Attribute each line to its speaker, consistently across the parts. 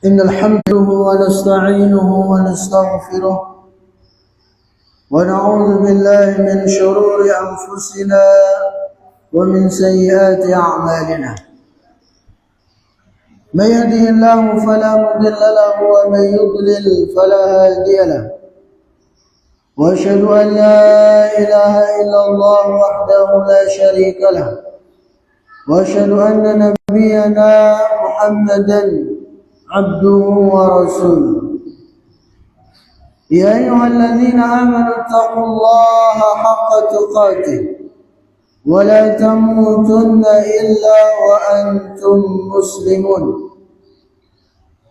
Speaker 1: إن الحمد لله ونستعينه ونستغفره ونعوذ بالله من شرور أنفسنا ومن سيئات أعمالنا. من يهده الله فلا مضل له ومن يضلل فلا هادي له. وأشهد أن لا إله إلا الله وحده لا شريك له. وأشهد أن نبينا محمدا عبده ورسوله. يا أيها الذين آمنوا اتقوا الله حق تقاته ولا تموتن إلا وأنتم مسلمون.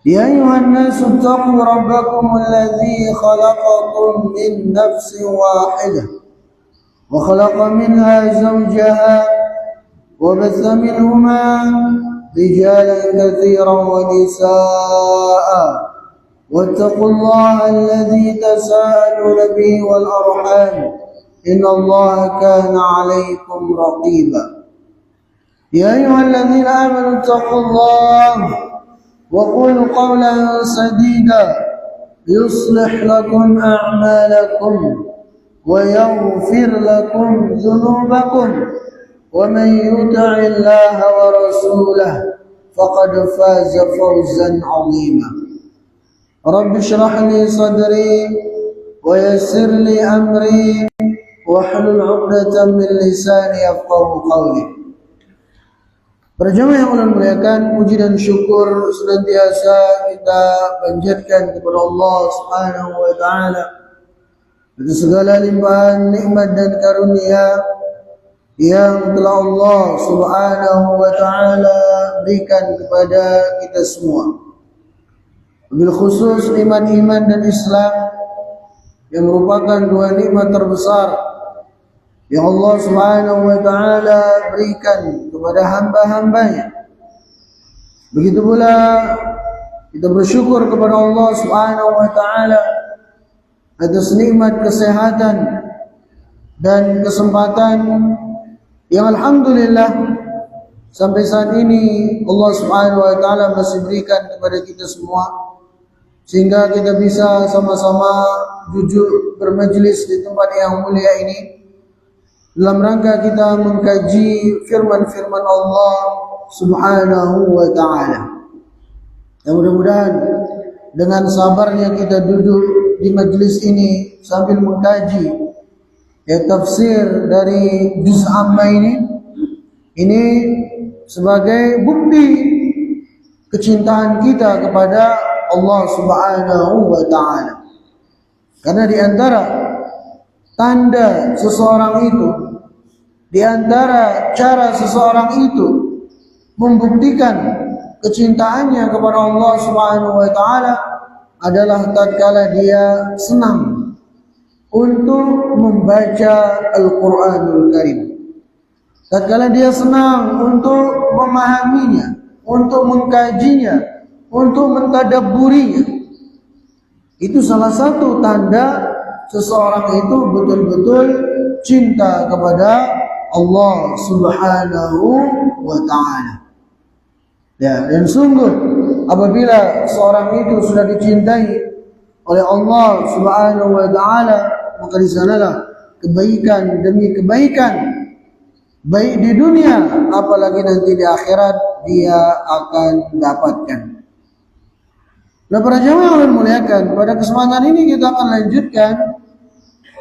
Speaker 1: يا أيها الناس اتقوا ربكم الذي خلقكم من نفس واحدة وخلق منها زوجها وبث منهما رجالا كثيرا ونساء واتقوا الله الذي تساءلون به والأرحام إن الله كان عليكم رقيبا. يا أيها الذين آمنوا اتقوا الله وقولوا قولا سديدا يصلح لكم أعمالكم ويغفر لكم ذنوبكم ومن يطع الله ورسوله فقد فاز فوزا عظيما. رب اشرح لي صدري ويسر لي أمري واحلل عقدة من لساني يفقهوا قولي. Para jemaah yang Allah muliakan, puji dan syukur senantiasa kita panjatkan kepada Allah Subhanahu wa taala atas segala limpahan nikmat dan karunia yang telah Allah Subhanahu wa taala berikan kepada kita semua. Wabil khusus iman dan Islam yang merupakan dua nikmat terbesar yang Allah Subhanahu wa taala berikan kepada hamba-hambanya. Begitu pula kita bersyukur kepada Allah Subhanahu wa taala atas nikmat kesehatan dan kesempatan yang alhamdulillah sampai saat ini Allah Subhanahu wa taala masih berikan kepada kita semua, sehingga kita bisa sama-sama duduk bermajlis di tempat yang mulia ini dalam rangka kita mengkaji firman-firman Allah Subhanahu wa taala. Dan mudah-mudahan dengan sabarnya kita duduk di majlis ini sambil mengkaji tafsir dari juz amma ini sebagai bukti kecintaan kita kepada Allah Subhanahu wa taala. Karena di antara tanda seseorang itu, di antara cara seseorang itu membuktikan kecintaannya kepada Allah Subhanahu wa taala adalah tatkala dia senang untuk membaca Al-Quranul Karim. Tatkala dia senang untuk memahaminya, untuk mengkajinya, untuk mentadabburinya. Itu salah satu tanda seseorang itu betul-betul cinta kepada Allah Subhanahu wa taala. Ya, dan sungguh apabila seorang itu sudah dicintai oleh Allah Subhanahu wa taala, maka di sanalah kebaikan demi kebaikan, baik di dunia apalagi nanti di akhirat dia akan dapatkan. Nah, para jemaah yang dimuliakan, pada kesempatan ini kita akan lanjutkan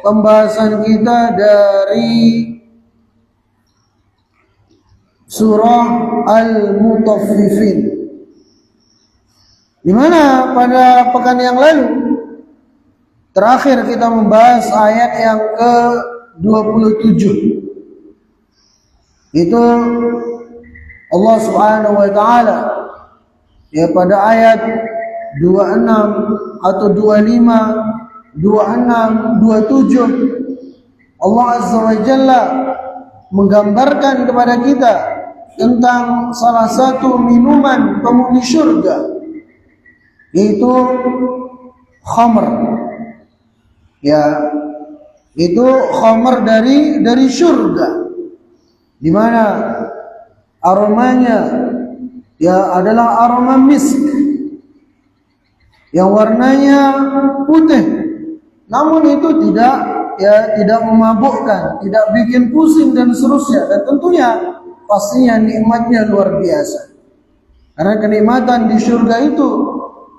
Speaker 1: pembahasan kita dari surah Al-Mutaffifin, di mana pada pekan yang lalu terakhir kita membahas ayat yang ke-27. Itu Allah Subhanahu wa taala pada ayat 26 atau 25, 26, 27 Allah Azza wa Jalla menggambarkan kepada kita tentang salah satu minuman penghuni surga, yaitu khamr. Ya, itu khamr dari surga, di mana aromanya adalah aroma misk. yang warnanya putih, namun itu tidak memabukkan, tidak bikin pusing dan seterusnya. Dan tentunya pastinya nikmatnya luar biasa. Karena kenikmatan di surga itu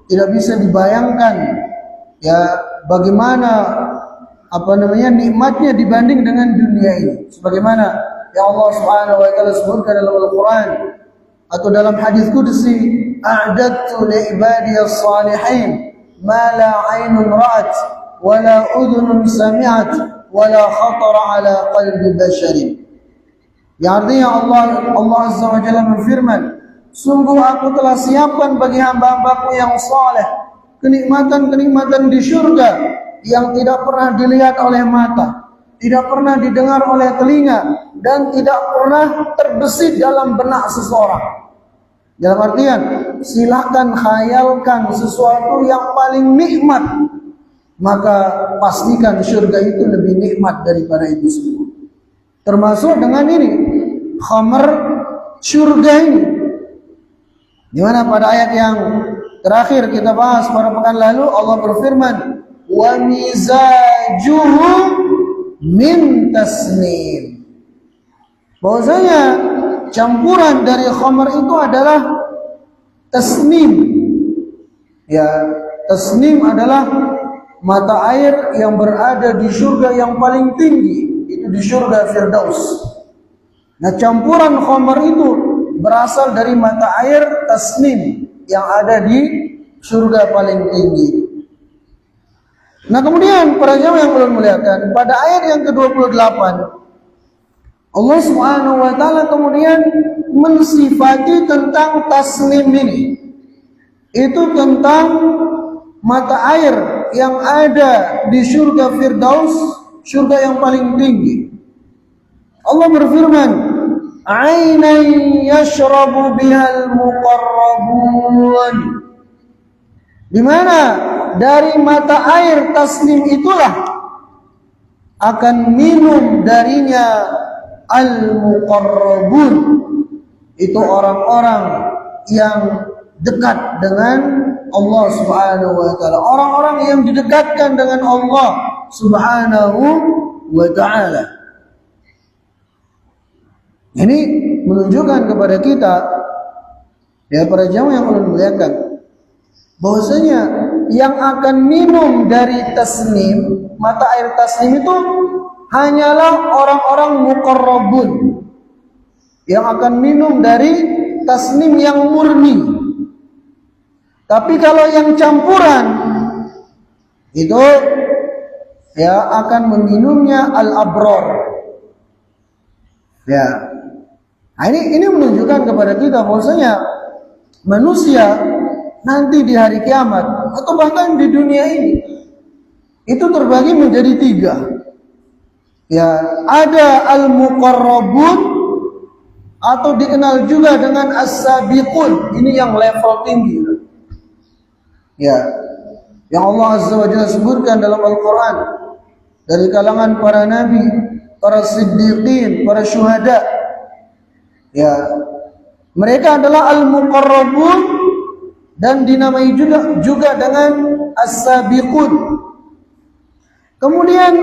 Speaker 1: tidak bisa dibayangkan ya bagaimana nikmatnya dibanding dengan dunia ini. Sebagaimana yang Allah Subhanahu wa taala sebutkan dalam Al-Qur'an atau dalam hadis qudsi, a'dadtu li ibadiyas salihin ma la 'ainun ra'at wa la udhunun sami'at wa la khatara 'ala qalbi basharin. Yang artinya Allah Azza wa Jalla berfirman, sungguh aku telah siapkan bagi hamba-hambaku yang saleh kenikmatan-kenikmatan di surga yang tidak pernah dilihat oleh mata, tidak pernah didengar oleh telinga, dan tidak pernah terbesit dalam benak seseorang. Dalam artian, silakan khayalkan sesuatu yang paling nikmat, maka pastikan surga itu lebih nikmat daripada itu semua. Termasuk dengan ini, khamar surga ini. Di mana pada ayat yang terakhir kita bahas pada pekan lalu, Allah berfirman, wa mizajuhu min tasnim. Bahwasanya campuran dari khamar itu adalah tasnim. Ya, tasnim adalah mata air yang berada di surga yang paling tinggi, itu di surga Firdaus. Nah, campuran khamar itu berasal dari mata air tasnim yang ada di surga paling tinggi. Nah, kemudian para jamaah yang belum melihatkan pada ayat yang ke-28, Allah Subhanahu wa taala kemudian mensifati tentang tasnim ini. Itu tentang mata air yang ada di surga Firdaus, surga yang paling tinggi. Allah berfirman, "Ainan yashrabu bihal muqarrabun." Di mana dari mata air tasnim itulah akan minum darinya al-muqarrabun. Itu orang-orang yang dekat dengan Allah Subhanahu wa taala, orang-orang yang didekatkan dengan Allah Subhanahu wa taala. Ini menunjukkan kepada kita, ya para jamaah yang Allah muliakan, bahwasanya yang akan minum dari tasnim, mata air tasnim itu hanyalah orang-orang muqarrabun yang akan minum dari tasnim yang murni. Tapi kalau yang campuran itu ya akan meminumnya al-abrar. Ya. Nah, ini menunjukkan kepada kita bahwasanya manusia nanti di hari kiamat atau bahkan di dunia ini itu terbagi menjadi 3. Ya, ada al-muqarrabun atau dikenal juga dengan as-sabiqun. Ini yang level tinggi. Ya, yang Allah Azza wa Jalla sebutkan dalam Al-Quran dari kalangan para nabi, para siddiqin, para syuhada. Ya, mereka adalah al-muqarrabun dan dinamai juga dengan as-sabiqun. Kemudian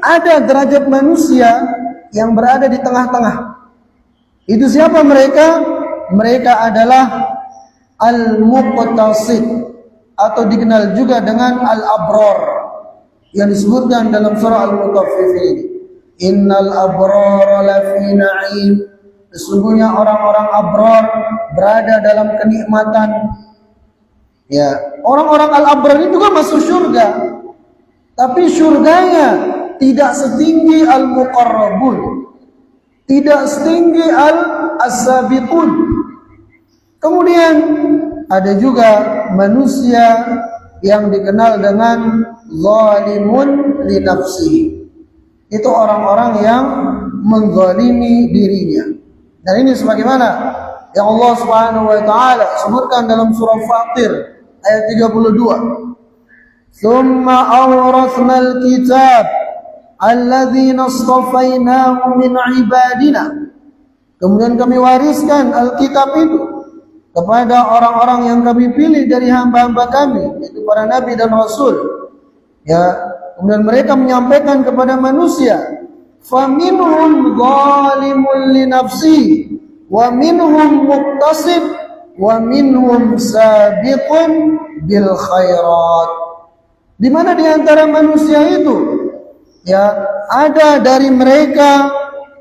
Speaker 1: ada derajat manusia yang berada di tengah-tengah. Itu siapa mereka? Mereka adalah al-muqtasid atau dikenal juga dengan al-abrar yang disebutkan dalam surah Al-Mutaffifin. Innal abrara lafi na'im. Sesungguhnya orang-orang abrar berada dalam kenikmatan. Ya, orang-orang al-abrar ini juga masuk surga. Tapi surganya tidak setinggi al-muqarrabun, tidak setinggi al-sabiqun. Kemudian ada juga manusia yang dikenal dengan zalimun li nafsihi. Itu orang-orang yang menzalimi dirinya. Dan ini sebagaimana yang Allah Subhanahu wa taala sebutkan dalam surah Fatir ayat 32. Tsumma awrathna al-kitab alladzina astafainahum min ibadina. Kemudian kami wariskan Alkitab itu kepada orang-orang yang kami pilih dari hamba-hamba kami, yaitu para nabi dan rasul. Ya, kemudian mereka menyampaikan kepada manusia, faminhum zalimun li nafsi wa minhum muqtasid wa minhum sabiqun bil khairat. Di mana di antara manusia itu, ya, ada dari mereka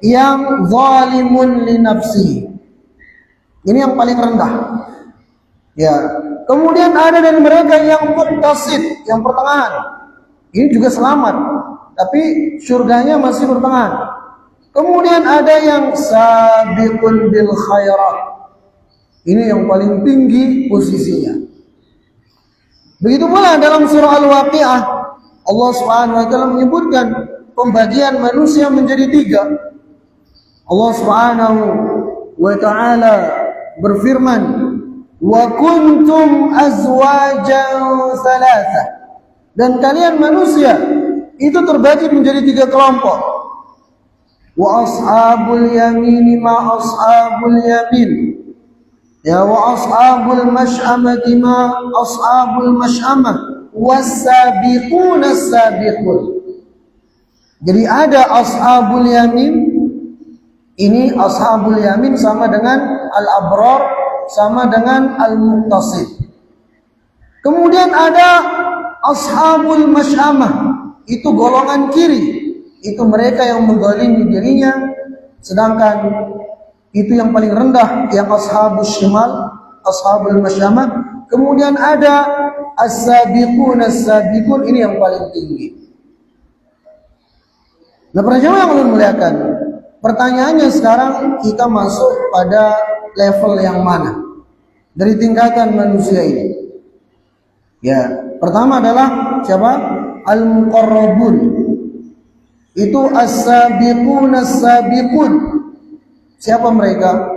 Speaker 1: yang zalimun li nafsi. Ini yang paling rendah. Ya, kemudian ada dari mereka yang muqtasid, yang pertengahan. Ini juga selamat, tapi surganya masih pertengahan. Kemudian ada yang sabiqun bil khairat. Ini yang paling tinggi posisinya. Begitu pula dalam surah Al-Waqi'ah, Allah Subhanahu wa taala menyebutkan pembagian manusia menjadi 3. Allah Subhanahu wa taala berfirman, wa kuntum azwajan thalatha. Dan kalian manusia itu terbagi menjadi 3 kelompok. Wa ashabul yamin ma ashabul yamin. Ya, wa ashabul mash'amati ma ashabul mash'amah. Was-sabiqun as-sabiqun. Jadi ada ashabul yamin. Ini ashabul yamin sama dengan al-abrar, sama dengan al-muqtasid. Kemudian ada ashabul mash'amah, itu golongan kiri. Itu mereka yang menzalimi dirinya. Sedangkan itu yang paling rendah, yang ashabul shimal, ashabul mash'amah. Kemudian ada as-sabiqun as-sabiqun, ini yang paling tinggi. Nah, para jemaah yang Allah muliakan, pertanyaannya sekarang kita masuk pada level yang mana dari tingkatan manusia ini? Ya, pertama adalah siapa? Al-muqarrabun. Itu as-sabiqun as-sabiqun. Siapa mereka?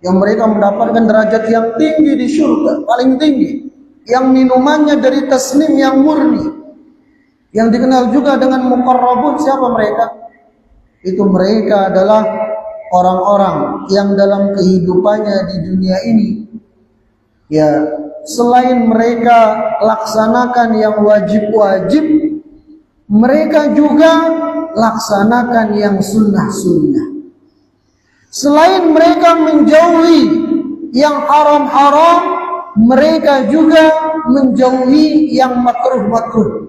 Speaker 1: Yang mereka mendapatkan derajat yang tinggi di surga, paling tinggi. Yang minumannya dari tasnim yang murni. Yang dikenal juga dengan muqarrabun. Siapa mereka? Itu mereka adalah orang-orang yang dalam kehidupannya di dunia ini, ya, selain mereka laksanakan yang wajib-wajib, mereka juga laksanakan yang sunnah-sunnah. Selain mereka menjauhi yang haram-haram, mereka juga menjauhi yang makruh-makruh.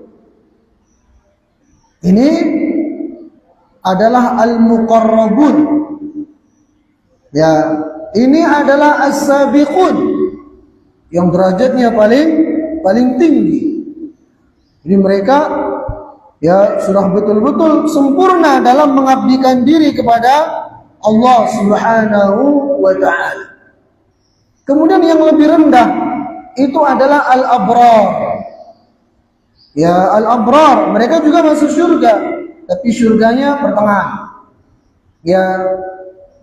Speaker 1: Ini adalah al-muqarrabun. Ya, ini adalah as-sabiqun, yang derajatnya paling tinggi. Ini mereka, ya, sudah betul-betul sempurna dalam mengabdikan diri kepada Allah Subhanahu wa ta'ala. Kemudian yang lebih rendah itu adalah al-abrar. Ya, al-abrar, mereka juga masuk surga, tapi surganya pertengahan. Ya,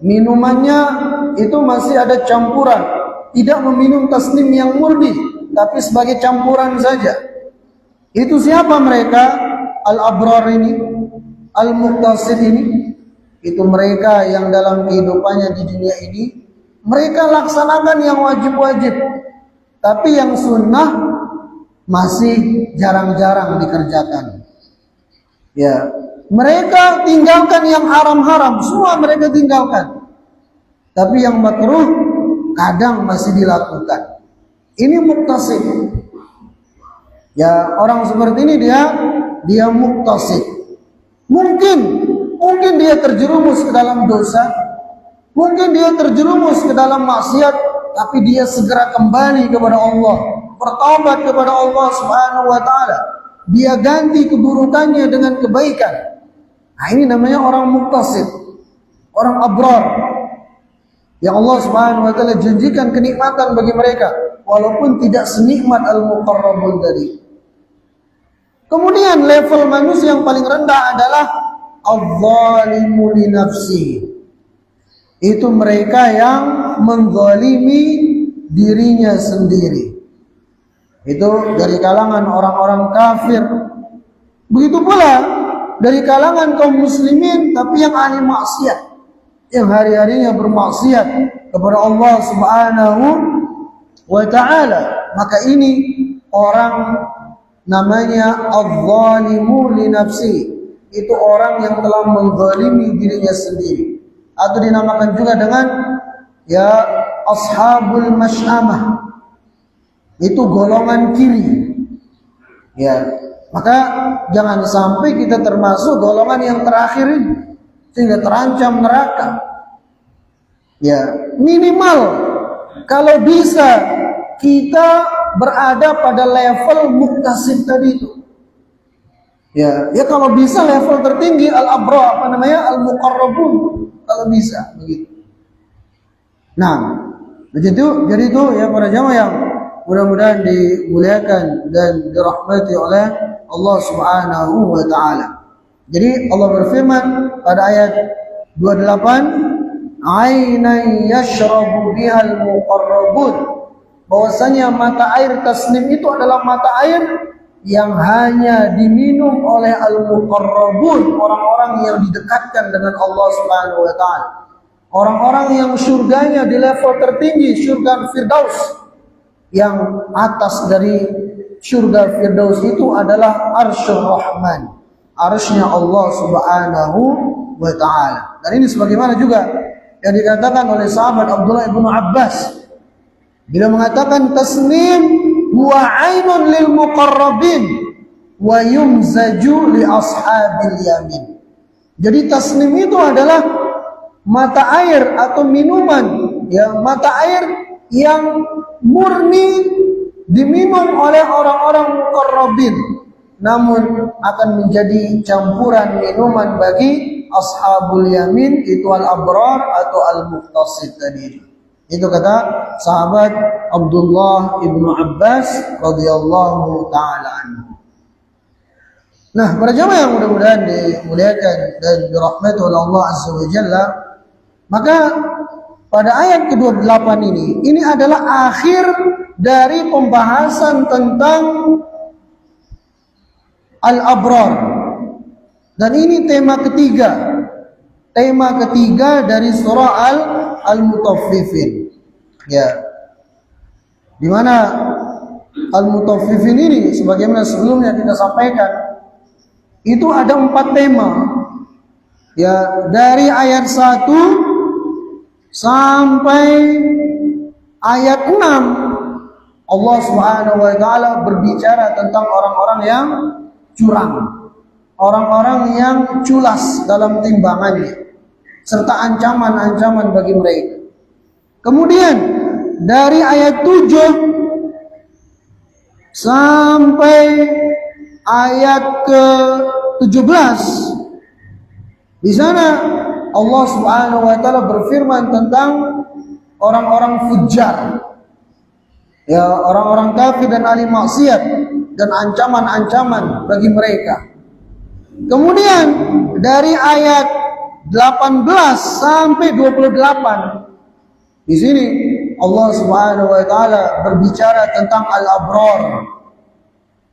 Speaker 1: minumannya itu masih ada campuran, tidak meminum tasnim yang murni, tapi sebagai campuran saja. Itu siapa mereka? Al-abrar ini, al-muqtasid ini. Itu mereka yang dalam kehidupannya di dunia ini mereka laksanakan yang wajib-wajib, tapi yang sunnah masih jarang-jarang dikerjakan. Ya, mereka tinggalkan yang haram-haram, semua mereka tinggalkan. Tapi yang makruh kadang masih dilakukan. Ini muqtasid. Ya, orang seperti ini dia muqtasid. Mungkin dia terjerumus ke dalam dosa, mungkin dia terjerumus ke dalam maksiat, tapi dia segera kembali kepada Allah, bertaubat kepada Allah Subhanahu wa taala. Dia ganti keburukannya dengan kebaikan. Nah, ini namanya orang muqtasid, orang abrar, yang Allah Subhanahu wa taala janjikan kenikmatan bagi mereka walaupun tidak senikmat al-muqarrabun tadi. Kemudian level manusia yang paling rendah adalah al-zalimu li nafsihi. Itu mereka yang menzalimi dirinya sendiri. Itu dari kalangan orang-orang kafir. Begitu pula dari kalangan kaum muslimin tapi yang ahli maksiat, yang hari-harinya bermaksiat kepada Allah Subhanahu wa ta'ala. Maka ini orang namanya adh-dhalimu li nafsi, itu orang yang telah menzalimi dirinya sendiri, atau dinamakan juga dengan ya ashabul masy'amah, itu golongan kiri. Ya, maka jangan sampai kita termasuk golongan yang terakhir ini sehingga terancam neraka. Ya, minimal kalau bisa kita berada pada level muktasib tadi itu. Ya, kalau bisa level tertinggi al-abrar, al-muqarrabun, kalau bisa begitu. Nah, jadi itu ya para jamaah yang mudah-mudahan dimuliakan dan dirahmati oleh Allah Subhanahu wa taala. Jadi Allah berfirman pada ayat 28, "Ainan yashrabu bihal muqarrabun." Bahwasanya mata air tasnim itu adalah mata air yang hanya diminum oleh al-muqarrabun, orang-orang yang didekatkan dengan Allah Subhanahu wa taala. Orang-orang yang surganya di level tertinggi, surga Firdaus. Yang atas dari surga Firdaus itu adalah Arsyur Rahman, arsy-Nya Allah Subhanahu wa taala. Dan ini sebagaimana juga yang dikatakan oleh sahabat Abdullah ibnu Abbas. Bila mengatakan tasnim huwa ainun lil muqarrabin wa yumzaju li ashabil yamin. Jadi tasnim itu adalah mata air atau minuman, ya, mata air yang murni diminum oleh orang-orang muqarrabin, namun akan menjadi campuran minuman bagi ashabul yamin, itu al-abrar atau al-muqtasid tadi. Itu kata sahabat Abdullah ibnu Abbas radhiyallahu taala anhu. Nah, para jamaah yang mudah-mudahan dimuliakan dan dirahmati oleh Allah Azza wa Jalla, maka pada ayat ke-28 ini adalah akhir dari pembahasan tentang al-abrar. Dan ini tema ketiga dari surah Al-Mutaffifin. Ya. Di mana Al-Mutaffifin ini sebagaimana sebelumnya kita sampaikan, itu ada 4 tema. Ya, dari ayat 1 sampai ayat 6 Allah Subhanahu wa taala berbicara tentang orang-orang yang curang, orang-orang yang culas dalam timbangannya, serta ancaman-ancaman bagi mereka. Kemudian dari ayat 7 sampai ayat ke-17, di sana Allah Subhanahu wa taala berfirman tentang orang-orang fujar, ya, orang-orang kafir dan ahli maksiat, dan ancaman-ancaman bagi mereka. Kemudian dari ayat 18 sampai 28, di sini Allah Subhanahu wa taala berbicara tentang al-abrar,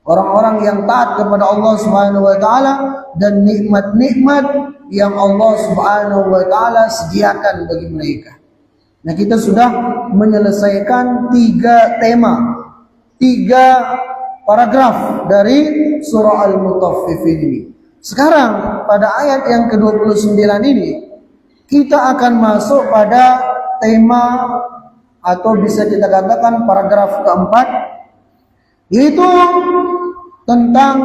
Speaker 1: orang-orang yang taat kepada Allah Subhanahu wa taala dan nikmat-nikmat yang Allah Subhanahu wa taala sediakan bagi mereka. Nah, kita sudah menyelesaikan 3 tema, 3 paragraf dari surah Al-Mutaffifin ini. Sekarang pada ayat yang ke-29 ini kita akan masuk pada tema, atau bisa kita katakan paragraf keempat, yaitu tentang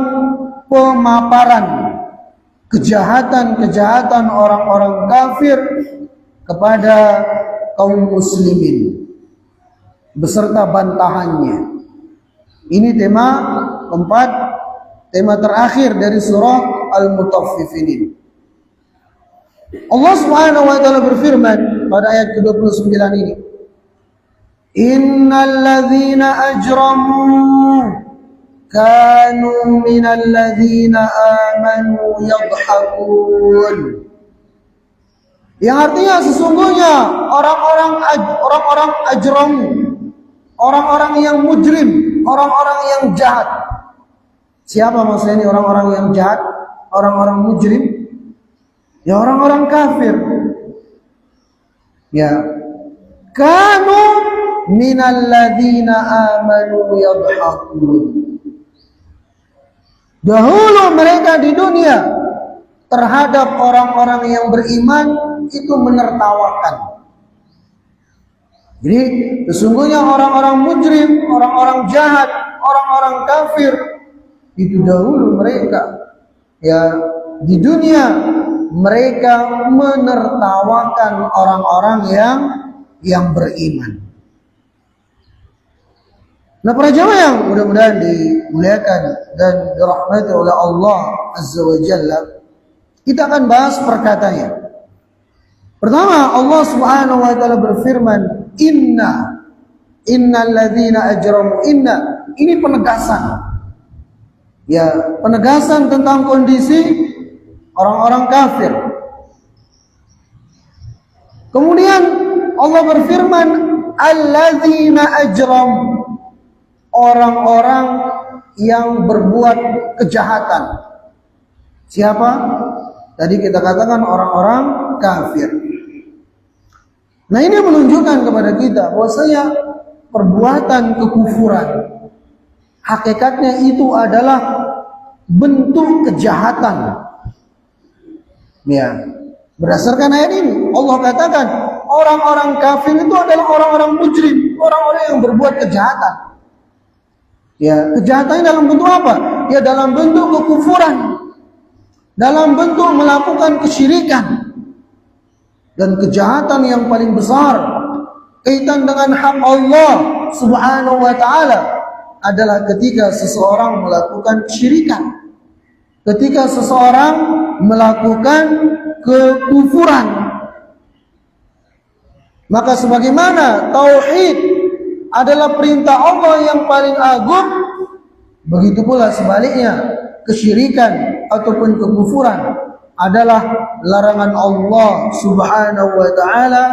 Speaker 1: pemaparan kejahatan-kejahatan orang-orang kafir kepada kaum muslimin beserta bantahannya. Ini tema keempat, tema terakhir dari surah Al-Mutaffifin ini. Allah Subhanahu wa taala berfirman pada ayat ke-29 ini, "Innal ladzina ajramu kanu minal ladzina amanu yadhhakun." Yang artinya sesungguhnya orang-orang ajram, orang-orang yang mujrim, orang-orang yang jahat. Siapa maksudnya ini orang-orang yang jahat, orang-orang mujrim? Ya, orang-orang kafir. Ya. Kanu minal ladzina amanu yadhakun. Dahulu mereka di dunia terhadap orang-orang yang beriman itu menertawakan. Jadi sesungguhnya orang-orang mujrim, orang-orang jahat, orang-orang kafir itu dahulu mereka di dunia mereka menertawakan orang-orang yang beriman. Nah, para jamaah yang mudah-mudahan dimuliakan dan dirahmati oleh Allah Azza wa Jalla, kita akan bahas perkataannya. Pertama, Allah Subhanahu wa taala berfirman, innal ladzina ajramu, ini penegasan. Penegasan tentang kondisi orang-orang kafir. Kemudian Allah berfirman, alladzina ajramu, orang-orang yang berbuat kejahatan. Siapa? Tadi kita katakan orang-orang kafir. Nah, ini menunjukkan kepada kita bahwasanya perbuatan kekufuran hakikatnya itu adalah bentuk kejahatan. Berdasarkan ayat ini Allah katakan orang-orang kafir itu adalah orang-orang mujrim, orang-orang yang berbuat kejahatan. Kejahatannya dalam bentuk apa? Dalam bentuk kekufuran, dalam bentuk melakukan kesyirikan. Dan kejahatan yang paling besar kaitan dengan hak Allah Subhanahu wa taala adalah ketika seseorang melakukan kesyirikan, ketika seseorang melakukan kekufuran. Maka sebagaimana tauhid adalah perintah Allah yang paling agung, begitu pula sebaliknya kesyirikan ataupun kekufuran adalah larangan Allah Subhanahu wa taala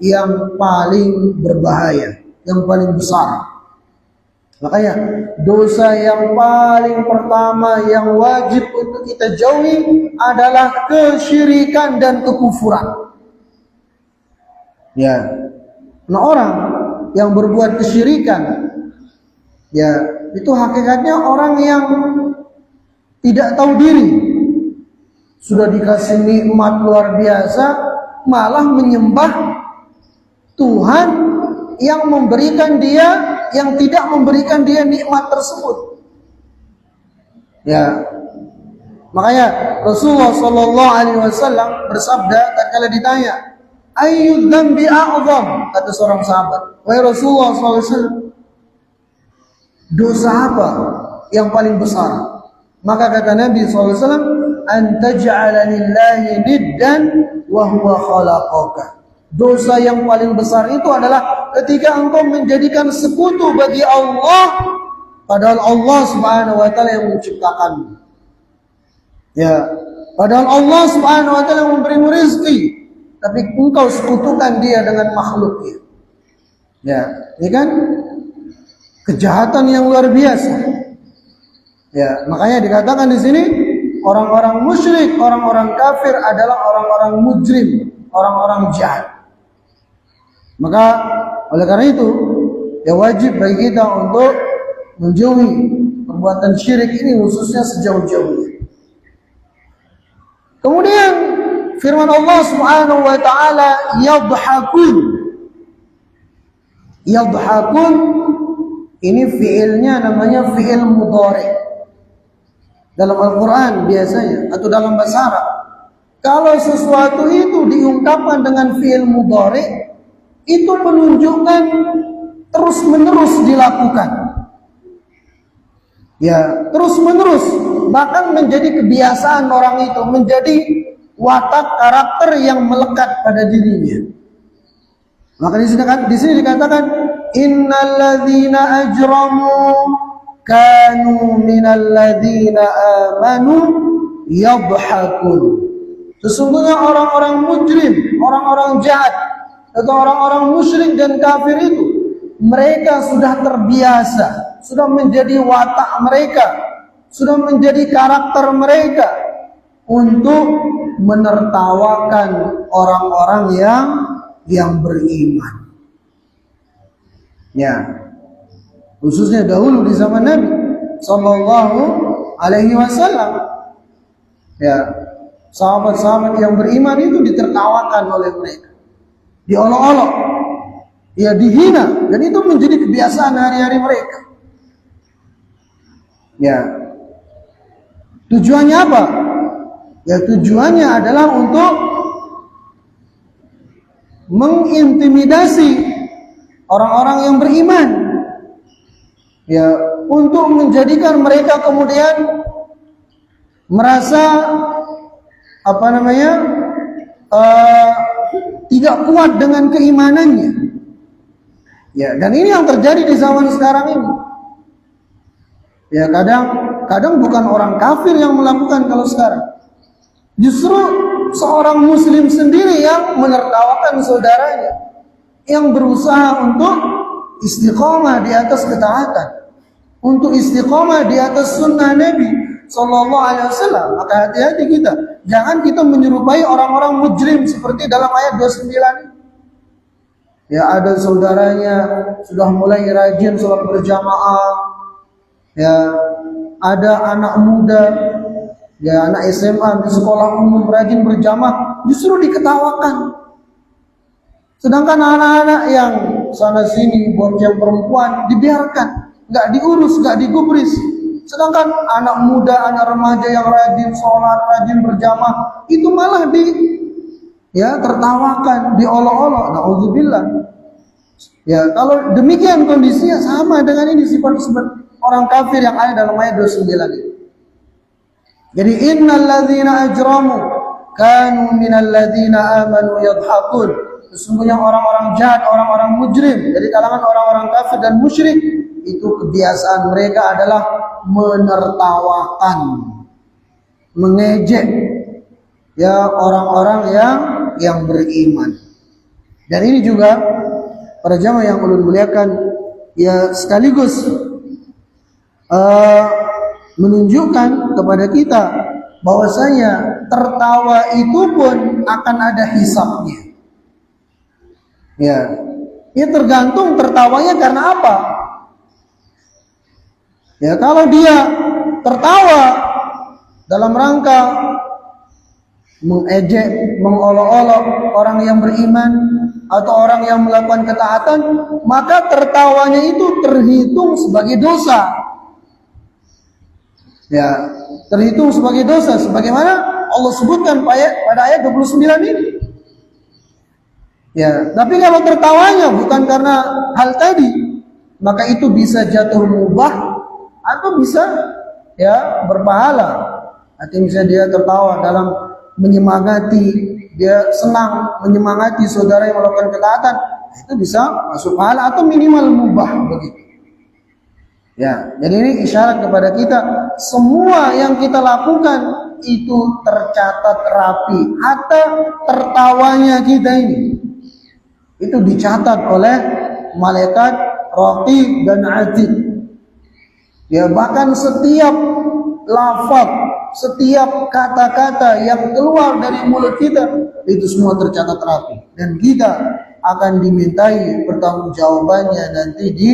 Speaker 1: yang paling berbahaya, yang paling besar. Makanya dosa yang paling pertama yang wajib untuk kita jauhi adalah kesyirikan dan kekufuran. Nah, orang yang berbuat kesyirikan, itu hakikatnya orang yang tidak tahu diri. Sudah dikasih nikmat luar biasa, malah menyembah Tuhan yang memberikan dia, yang tidak memberikan dia nikmat tersebut. Makanya Rasulullah Sallallahu Alaihi Wasallam bersabda tatkala ditanya, "Ayyud dzambi a'zam?" Kata seorang sahabat, "Wahai Rasulullah Sallallahu Alaihi Wasallam, dosa apa yang paling besar?" Maka kata Nabi Sallallahu Alaihi Wasallam, "An taj'ala lillahi niddan wa huwa khalaqaka." Dosa yang paling besar itu adalah ketika engkau menjadikan sekutu bagi Allah, padahal Allah Subhanahu wa taala yang menciptakanmu. Padahal Allah Subhanahu wa taala yang memberimu rezeki, tapi engkau sekutukan dia dengan makhluknya. Ini kan kejahatan yang luar biasa. Makanya dikatakan di sini orang-orang musyrik, orang-orang kafir adalah orang-orang mujrim, orang-orang jahat. Maka oleh karena itu wajib bagi kita untuk menjauhi perbuatan syirik ini khususnya sejauh-jauhnya. Kemudian firman Allah Subhanahu wa taala, yadhakun. Yadhakun ini fiilnya namanya fiil mudhari. Dalam Al-Quran biasanya atau dalam bahasa Arab, kalau sesuatu itu diungkapkan dengan fiil mudhari, itu menunjukkan terus-menerus dilakukan. Terus menerus, bahkan menjadi kebiasaan orang itu, menjadi watak karakter yang melekat pada dirinya. Maka di sini dikatakan innal ladzina ajramu kanu minal ladzina amanu yadhakun. Sesungguhnya orang-orang mujrim, orang-orang jahat atau orang-orang musyrik dan kafir itu, mereka sudah terbiasa, sudah menjadi watak mereka, sudah menjadi karakter mereka untuk menertawakan orang-orang yang beriman. Ya, khususnya dahulu di zaman Nabi Sallallahu Alaihi Wasallam. Ya, sahabat-sahabat yang beriman itu ditertawakan oleh mereka, diolok-olok, ya dihina, dan itu menjadi kebiasaan hari-hari mereka. Ya, tujuannya apa? Ya, tujuannya adalah untuk mengintimidasi orang-orang yang beriman. Ya, untuk menjadikan mereka kemudian merasa tidak kuat dengan keimanannya. Ya, dan ini yang terjadi di zaman sekarang ini. Ya, kadang bukan orang kafir yang melakukan kalau sekarang. Justru seorang muslim sendiri yang menertawakan saudaranya, yang berusaha untuk istiqomah di atas ketaatan, untuk istiqomah di atas sunnah Nabi Sallallahu Alaihi Wasallam. Maka hati-hati kita, jangan kita menyerupai orang-orang mujrim seperti dalam ayat 29. Ya, ada saudaranya sudah mulai rajin sholat berjamaah. Ya, ada anak muda, ya anak SMA di sekolah umum rajin berjamaah, justru diketawakan. Sedangkan anak-anak yang sana sini bonceng perempuan dibiarkan, nggak diurus, nggak digubris. Sedangkan anak muda, anak remaja yang rajin sholat, rajin berjamaah, itu malah tertawakan, diolok-olok. Nauzubillah. Ya, kalau demikian kondisinya sama dengan ini sifat orang kafir yang ada dalam ayat 29 ini. Jadi innal ladzina ajramu kanu minal ladzina amanu yadhakun. Sesungguhnya orang-orang jahat, orang-orang mujrim dari kalangan orang-orang kafir dan musyrik, itu kebiasaan mereka adalah menertawakan, mengejek ya orang-orang yang beriman. Dan ini juga para jamaah yang ulun muliakan, ya sekaligus menunjukkan kepada kita bahwasanya tertawa itu pun akan ada hisabnya. Ya, ini tergantung tertawanya karena apa. Ya, kalau dia tertawa dalam rangka mengejek, mengolok-olok orang yang beriman atau orang yang melakukan ketaatan, maka tertawanya itu terhitung sebagai dosa. Ya, terhitung sebagai dosa sebagaimana Allah sebutkan pada ayat 29 ini. Ya, tapi kalau tertawanya bukan karena hal tadi, maka itu bisa jatuh mubah atau bisa berpahala. Artinya bisa dia tertawa dalam menyemangati, dia senang menyemangati saudara yang melakukan ketaatan, itu bisa masuk pahala atau minimal mubah begitu. Ya, jadi ini isyarat kepada kita, semua yang kita lakukan itu tercatat rapi. Hatta tertawanya kita ini, itu dicatat oleh malaikat raqib dan atid. Ya, bahkan setiap lafaz, setiap kata-kata yang keluar dari mulut kita, itu semua tercatat rapi. Dan kita akan dimintai pertanggungjawabannya nanti di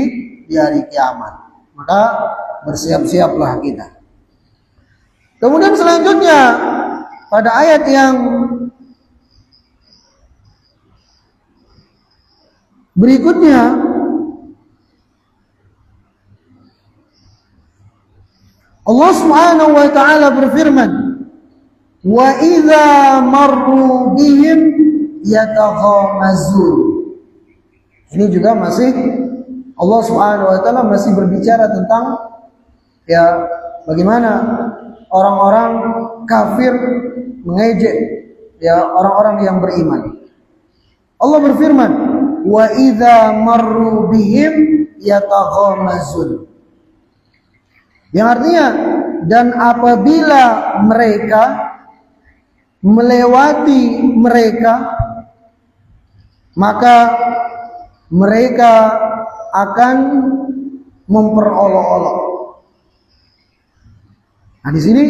Speaker 1: hari kiamat. Maka bersiap-siaplah kita. Kemudian selanjutnya pada ayat yang berikutnya, Allah Subhanahu wa taala berfirman, "Wa idza marru bihim yataghamazun." Ini juga masih Allah Subhanahu wa taala masih berbicara tentang bagaimana orang-orang kafir mengejek orang-orang yang beriman. Allah berfirman, "Wa idza marru bihim yataghamazun." Yang artinya, dan apabila mereka melewati mereka, maka mereka akan memperolok-olok. Nah, di sini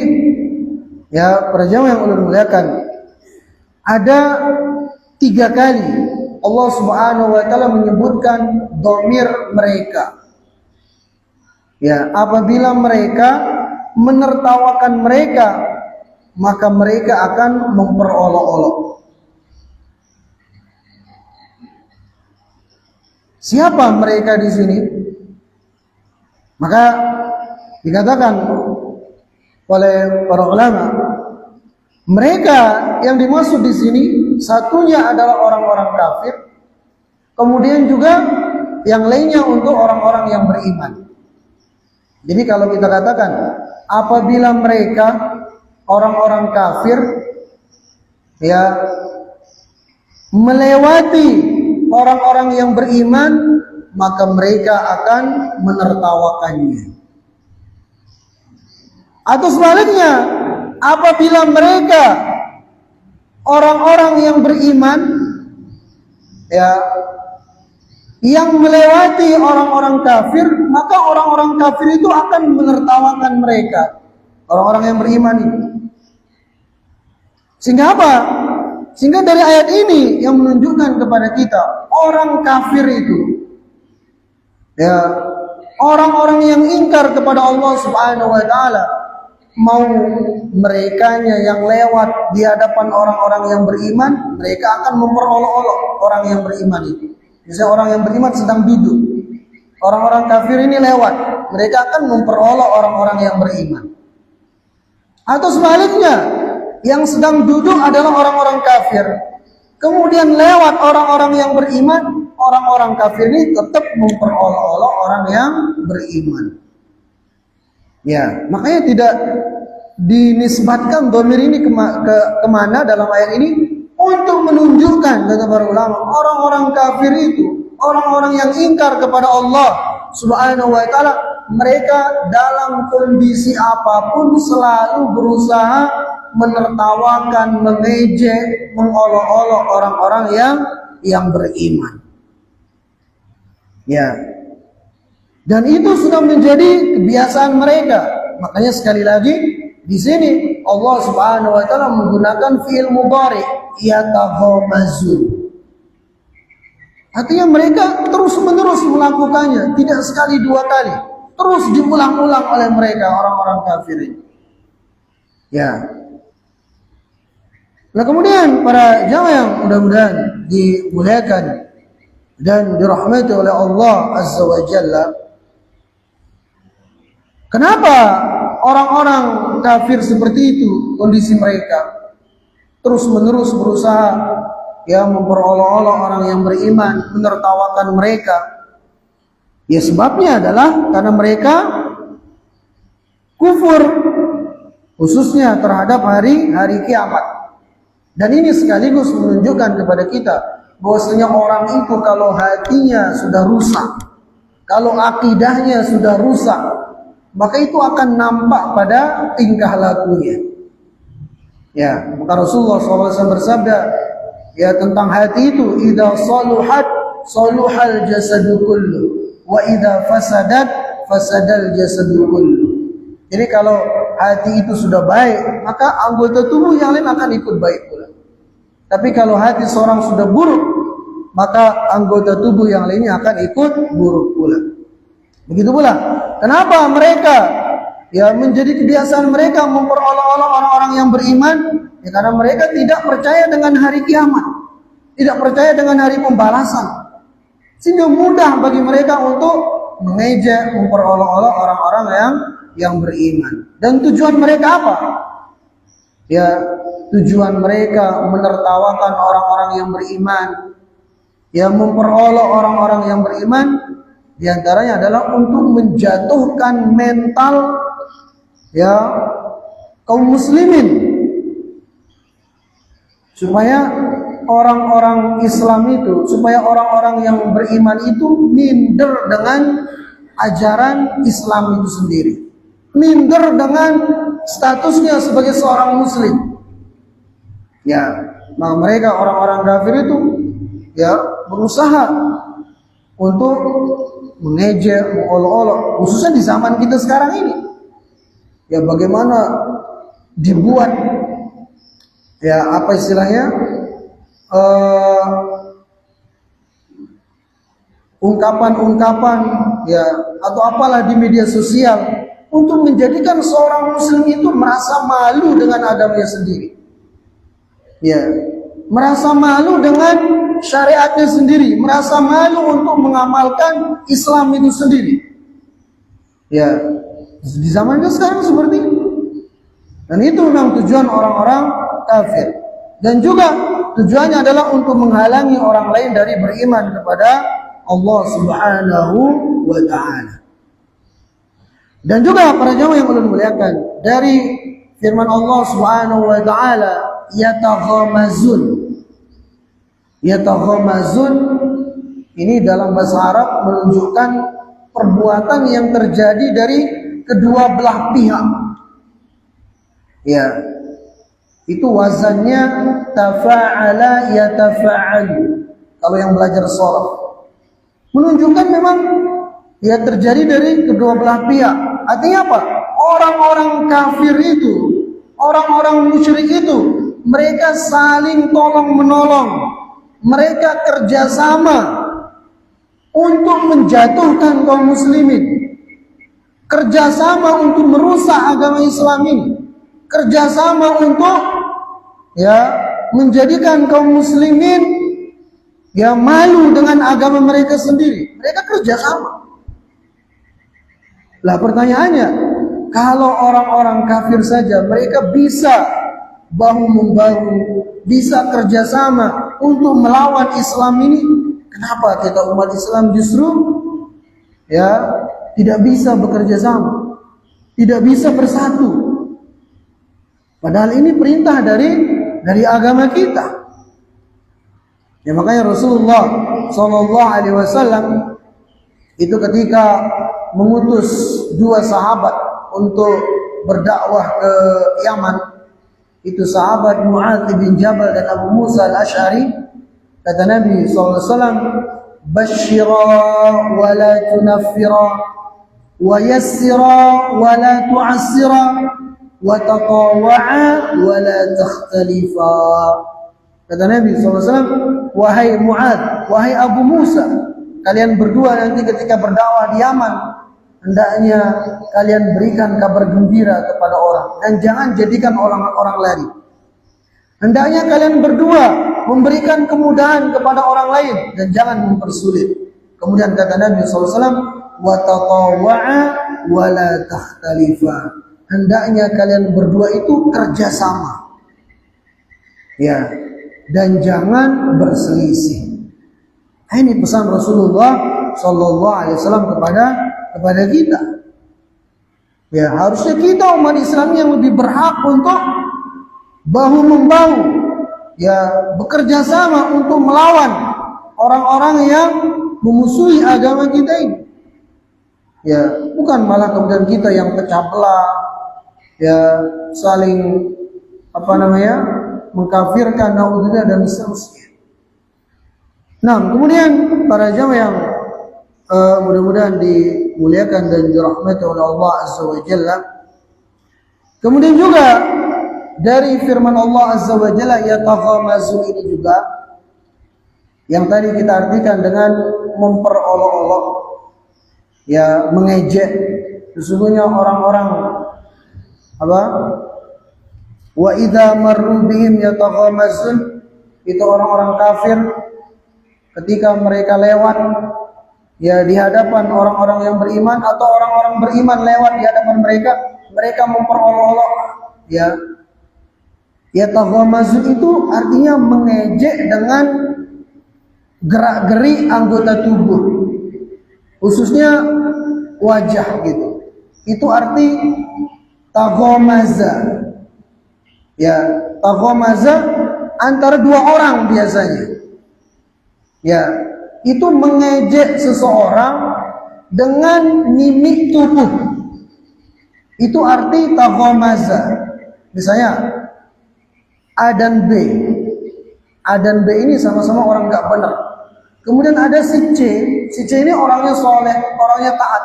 Speaker 1: para jamaah yang ulun muliakan, ada 3 kali Allah Subhanahu wa taala menyebutkan dhamir mereka. Ya, apabila mereka menertawakan mereka, maka mereka akan memperolok-olok. Siapa mereka di sini? Maka dikatakan oleh para ulama, mereka yang dimaksud di sini satunya adalah orang-orang kafir, kemudian juga yang lainnya untuk orang-orang yang beriman. Jadi kalau kita katakan apabila mereka orang-orang kafir ya melewati orang-orang yang beriman, maka mereka akan menertawakannya. Atau sebaliknya, apabila mereka orang-orang yang beriman ya yang melewati orang-orang kafir, maka orang-orang kafir itu akan menertawakan mereka, orang-orang yang beriman itu. Sehingga apa? Sehingga dari ayat ini yang menunjukkan kepada kita orang kafir itu ya orang-orang yang ingkar kepada Allah Subhanahu wa taala, mau merekanya yang lewat di hadapan orang-orang yang beriman, mereka akan memperolok-olok orang yang beriman itu. Misalnya orang yang beriman sedang duduk, orang-orang kafir ini lewat, mereka akan memperolok orang-orang yang beriman. Atau sebaliknya, yang sedang duduk adalah orang-orang kafir, kemudian lewat orang-orang yang beriman, orang-orang kafir ini tetap memperolok-olok orang yang beriman. Ya, makanya tidak dinisbatkan dhamir ini kemana dalam ayat ini, untuk menunjukkan, kata para ulama, orang-orang kafir itu, orang-orang yang ingkar kepada Allah Subhanahu wa taala, mereka dalam kondisi apapun selalu berusaha menertawakan, mengejek, mengolok-olok orang-orang yang beriman. Ya. Dan itu sudah menjadi kebiasaan mereka. Makanya sekali lagi di sini Allah Subhanahu wa taala menggunakan fi'il mudhari, yataghamazu. Artinya mereka terus-menerus melakukannya, tidak sekali dua kali, terus diulang-ulang oleh mereka orang-orang kafir ini. Ya. Nah kemudian para jamaah yang mudah-mudahan dimuliakan dan dirahmati oleh Allah Azza wa Jalla, kenapa orang-orang kafir seperti itu kondisi mereka? Terus-menerus berusaha ya memperolok-olok orang yang beriman, menertawakan mereka. Ya sebabnya adalah karena mereka kufur, khususnya terhadap hari kiamat. Dan ini sekaligus menunjukkan kepada kita bahwasanya orang itu kalau hatinya sudah rusak, kalau akidahnya sudah rusak, maka itu akan nampak pada tingkah lakunya. Ya, maka Rasulullah SAW bersabda ya tentang hati itu, idza saluhat saluhal jasadu kullu wa idza fasadat fasadal jasadu kullu. Jadi kalau hati itu sudah baik, maka anggota tubuh yang lain akan ikut baik pula. Tapi kalau hati seorang sudah buruk, maka anggota tubuh yang lainnya akan ikut buruk pula. Begitu pula. Kenapa mereka ya menjadi kebiasaan mereka memperolok-olok orang-orang yang beriman? Ya karena mereka tidak percaya dengan hari kiamat, tidak percaya dengan hari pembalasan, sehingga mudah bagi mereka untuk mengejek, memperolok-olok orang-orang yang beriman. Dan tujuan mereka apa? Ya tujuan mereka menertawakan orang-orang yang beriman, ya memperolok orang-orang yang beriman. Di antaranya adalah untuk menjatuhkan mental ya kaum muslimin, supaya orang-orang Islam itu, supaya orang-orang yang beriman itu minder dengan ajaran Islam itu sendiri, minder dengan statusnya sebagai seorang muslim. Ya, nah mereka orang-orang kafir itu ya berusaha untuk mengejek, mengolok-olok, khususnya di zaman kita sekarang ini. Ya bagaimana dibuat ya apa istilahnya ungkapan-ungkapan ya atau apalah di media sosial untuk menjadikan seorang muslim itu merasa malu dengan agamanya sendiri. Ya, merasa malu dengan syariatnya sendiri, merasa malu untuk mengamalkan Islam itu sendiri. Ya, di zaman sekarang seperti itu. Dan itu memang tujuan orang-orang kafir. Dan juga tujuannya adalah untuk menghalangi orang lain dari beriman kepada Allah Subhanahu wa ta'ala. Dan juga para jamaah yang ulun muliakan, dari firman Allah Subhanahu wa ta'ala, yataghamazun. Yataghamazun ini dalam bahasa Arab menunjukkan perbuatan yang terjadi dari kedua belah pihak. Ya, itu wazannya tafa'ala yatafa'alu. Kalau yang belajar sharaf, menunjukkan memang ya terjadi dari kedua belah pihak. Artinya apa? Orang-orang kafir itu, orang-orang musyrik itu, mereka saling tolong menolong, mereka kerjasama untuk menjatuhkan kaum muslimin, kerjasama untuk merusak agama Islam ini, kerjasama untuk ya menjadikan kaum muslimin ya malu dengan agama mereka sendiri. Mereka kerjasama. Lah pertanyaannya, kalau orang-orang kafir saja mereka bisa bahu-membahu, bisa kerjasama untuk melawan Islam ini, kenapa kita umat Islam justru ya tidak bisa bekerja sama, tidak bisa bersatu? Padahal ini perintah dari agama kita. Ya makanya Rasulullah SAW itu ketika mengutus dua sahabat untuk berdakwah ke Yaman, itu sahabat Mu'adz bin Jabal dan Abu Musa al-Asy'ari, kata Nabi SAW, "Basyira wa la tunaffira, wa yassira wa la tu'assira, wa taqawa'a wa la takhtalifa." Kata Nabi SAW, wahai Mu'adz, wahai Abu Musa, kalian berdua nanti ketika berdakwah di Yaman, hendaknya kalian berikan kabar gembira kepada orang dan jangan jadikan orang-orang lari. Hendaknya kalian berdua memberikan kemudahan kepada orang lain dan jangan mempersulit. Kemudian kata Nabi SAW, wa taqawa'a wa la takhtalifa. Hendaknya kalian berdua itu kerjasama. Ya, dan jangan berselisih. Ini pesan Rasulullah SAW kepada kita. Ya, harusnya kita umat Islam yang lebih berhak untuk bahu membahu, ya bekerja sama untuk melawan orang-orang yang memusuhi agama kita ini. Ya, bukan malah kemudian kita yang pecah belah, ya saling mengkafirkan, naudzubillah dan seterusnya. Nah, kemudian para jamaah yang mudah-mudahan dimuliakan dan dirahmati oleh Allah Azza wa Jalla. Kemudian juga dari firman Allah Azza wa Jalla, yataghamazu, ini juga yang tadi kita artikan dengan memperolok-olok, ya mengejek. Sesungguhnya orang-orang wa idza marru bihim yataghamazun, itu orang-orang kafir ketika mereka lewat ya di hadapan orang-orang yang beriman, atau orang-orang beriman lewat di hadapan mereka, mereka memperolok-olok, ya. Yataghamazun itu artinya mengejek dengan gerak-geri anggota tubuh, khususnya wajah gitu. Itu arti taghamaza. Ya, taghamaza antara dua orang biasanya. Ya, itu mengejek seseorang dengan mimik tubuh. Itu arti taghamaza. Misalnya A dan B. A dan B ini sama-sama orang nggak benar. Kemudian ada si C. Si C ini orangnya soleh, orangnya taat.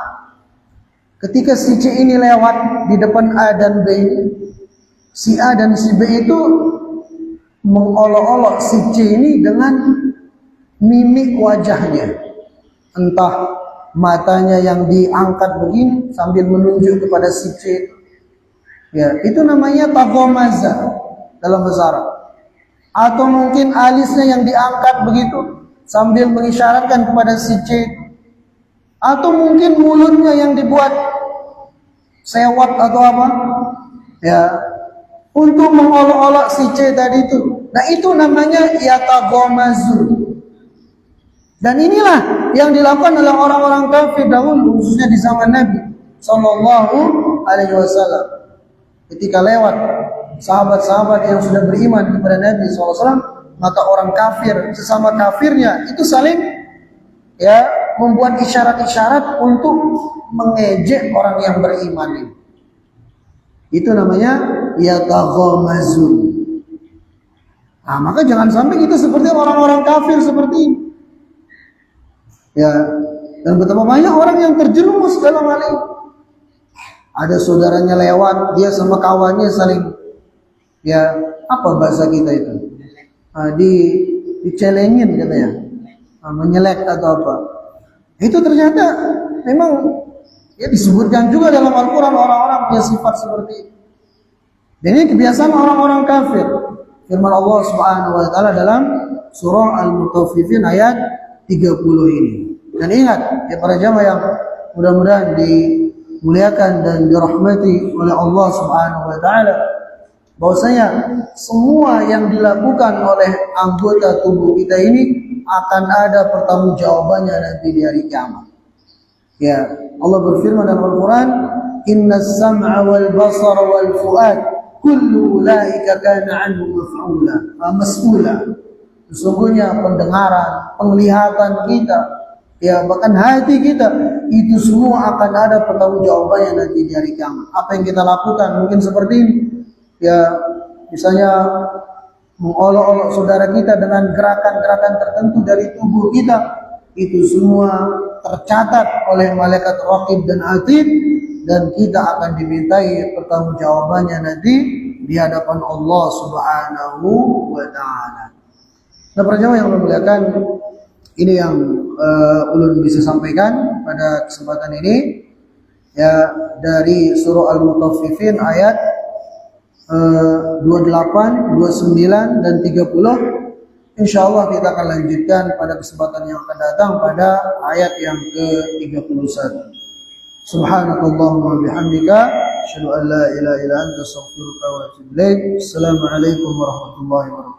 Speaker 1: Ketika si C ini lewat di depan A dan B, si A dan si B itu mengolok-olok si C ini dengan mimik wajahnya. entah matanya yang diangkat begini sambil menunjuk kepada si C. Ya, itu namanya taghamaza dalam bahasa Arab. Atau mungkin alisnya yang diangkat begitu sambil mengisyaratkan kepada si C. Atau mungkin mulutnya yang dibuat sewot atau apa, ya, untuk mengolok-olok si C tadi itu. Nah, itu namanya yataghamazu. Dan inilah yang dilakukan oleh orang-orang kafir dahulu, khususnya di zaman Nabi Sallallahu Alaihi Wasallam. Ketika lewat sahabat-sahabat yang sudah beriman kepada Nabi SAW, maka orang kafir sesama kafirnya itu saling, ya, membuat isyarat-isyarat untuk mengejek orang yang beriman ini. Itu namanya yataghamazun. Nah, maka jangan sampai kita seperti orang-orang kafir seperti ini. Ya, dan betapa banyak orang yang terjerumus dalam hal ini. Ada saudaranya lewat, dia sama kawannya saling, ya, apa bahasa kita itu? Dicelengin katanya. Menyelek atau apa. Itu ternyata memang, ya, disebutkan juga dalam Al-Quran orang-orang punya sifat seperti itu. Dan ini kebiasaan orang-orang kafir. Firman Allah Subhanahu wa taala dalam surah Al-Mutaffifin ayat 30 ini. Dan ingat, ya para jamaah yang mudah-mudahan dimuliakan dan dirahmati oleh Allah Subhanahu wa taala, bahwasanya semua yang dilakukan oleh anggota tubuh kita ini akan ada pertanggungjawabannya nanti di hari kiamat. Ya, Allah berfirman dalam Al-Quran, "Innas sam'a wal basara wal fu'ad kullu ulaika kana 'anhu mas'ula." Sesungguhnya pendengaran, penglihatan kita, ya, bahkan hati kita, itu semua akan ada pertanggungjawabannya nanti di hari kiamat. Apa yang kita lakukan mungkin seperti ini, ya, misalnya mengolok-olok saudara kita dengan gerakan-gerakan tertentu dari tubuh kita, itu semua tercatat oleh malaikat raqib dan atid, dan kita akan dimintai pertanggungjawabannya nanti di hadapan Allah Subhanahu wa taala. Nah, para jamaah yang memuliakan, ini yang ulun bisa sampaikan pada kesempatan ini, ya, dari surah Al-Mutaffifin ayat 28, 29 dan 30. Insyaallah kita akan lanjutkan pada kesempatan yang akan datang pada ayat yang ke-31. Subhanakallahumma bihamdika asyhadu an la ilaha illa anta astaghfiruka wa atubu ilaik. Assalamualaikum warahmatullahi wabarakatuh.